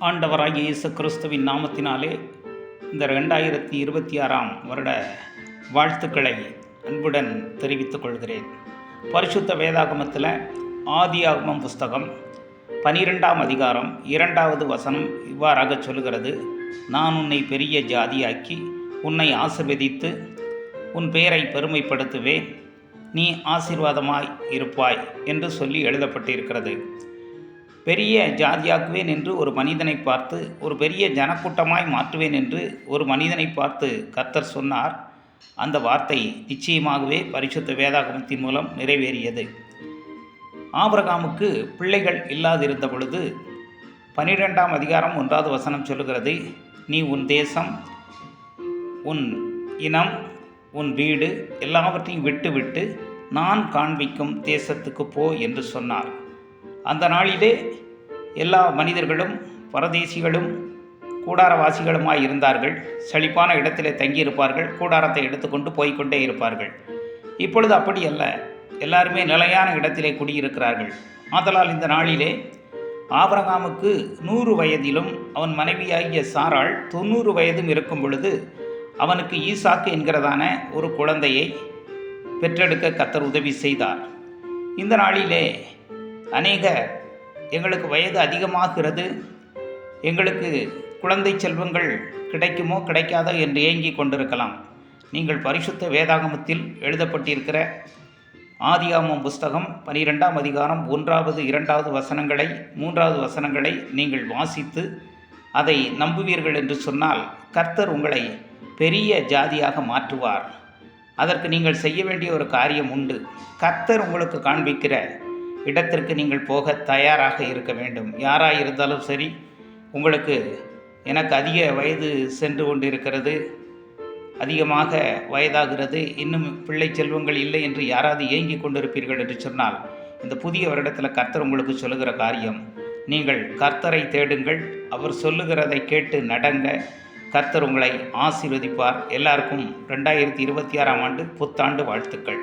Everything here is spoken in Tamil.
ஆண்டவராகிய இயேசு கிறிஸ்துவின் நாமத்தினாலே இந்த 2026 வருட வாழ்த்துக்களை அன்புடன் தெரிவித்துக் கொள்கிறேன். பரிசுத்த வேதாகமத்தில் ஆதியாகமம் புஸ்தகம் 12ஆம் அதிகாரம் 2வது வசனம் இவ்வாறாக சொல்கிறது: நான் உன்னை பெரிய ஜாதியாக்கி உன்னை ஆசீர்வதித்து உன் பெயரை பெருமைப்படுத்துவேன், நீ ஆசீர்வாதமாய் இருப்பாய் என்று சொல்லி எழுதப்பட்டிருக்கிறது. பெரிய ஜாதியாக்குவேன் என்று ஒரு மனிதனை பார்த்து, ஒரு பெரிய ஜனக்கூட்டமாய் மாற்றுவேன் என்று ஒரு மனிதனை பார்த்து கர்த்தர் சொன்னார். அந்த வார்த்தை நிச்சயமாகவே பரிசுத்த வேதாகமத்தின் மூலம் நிறைவேறியது. ஆபிரகாமுக்கு பிள்ளைகள் இல்லாதிருந்த பொழுது 12ஆம் அதிகாரம் 1வது வசனம் சொல்லுகிறது: நீ உன் தேசம், உன் இனம், உன் வீடு எல்லாவற்றையும் விட்டு நான் காண்பிக்கும் தேசத்துக்கு போ என்று சொன்னார். அந்த நாளிலே எல்லா மனிதர்களும் பரதேசிகளும் கூடாரவாசிகளுமாய் இருந்தார்கள். செழிப்பான இடத்திலே தங்கியிருப்பார்கள், கூடாரத்தை எடுத்துக்கொண்டு போய்கொண்டே இருப்பார்கள். இப்பொழுது அப்படி அல்ல, எல்லாருமே நிலையான இடத்திலே குடியிருக்கிறார்கள். ஆதலால் இந்த நாளிலே ஆபிரகாமுக்கு 100 வயதிலும் அவன் மனைவியாகிய சாராள் 90 வயதும் இருக்கும் பொழுது அவனுக்கு ஈசாக்கு என்கிறதான ஒரு குழந்தையை பெற்றெடுக்க கர்த்தர் உதவி செய்தார். இந்த நாளிலே எங்களுக்கு வயது அதிகமாகிறது, எங்களுக்கு குழந்தை செல்வங்கள் கிடைக்குமோ கிடைக்காதோ என்று ஏங்கி கொண்டிருக்கலாம். நீங்கள் பரிசுத்த வேதாகமத்தில் எழுதப்பட்டிருக்கிற ஆதியாகமம் புஸ்தகம் 12ஆம் அதிகாரம் 1வது 2வது வசனங்களை 3வது வசனங்களை நீங்கள் வாசித்து அதை நம்புவீர்கள் என்று சொன்னால் கர்த்தர் உங்களை பெரிய ஜாதியாக மாற்றுவார். அதற்கு நீங்கள் செய்ய வேண்டிய ஒரு காரியம் உண்டு. கர்த்தர் உங்களுக்கு காண்பிக்கிற இடத்திற்கு நீங்கள் போக தயாராக இருக்க வேண்டும். யாராக இருந்தாலும் சரி, உங்களுக்கு எனக்கு அதிக வயது சென்று கொண்டு இருக்கிறது, அதிகமாக வயதாகிறது, இன்னும் பிள்ளை செல்வங்கள் இல்லை என்று யாராவது ஏங்கி கொண்டிருப்பீர்கள் என்று சொன்னால், இந்த புதிய வருடத்தில் கர்த்தர் உங்களுக்கு சொல்லுகிற காரியம், நீங்கள் கர்த்தரை தேடுங்கள், அவர் சொல்லுகிறதை கேட்டு நடங்க, கர்த்தர் உங்களை ஆசீர்வதிப்பார். எல்லாருக்கும் 2026ஆம் ஆண்டு புத்தாண்டு வாழ்த்துக்கள்.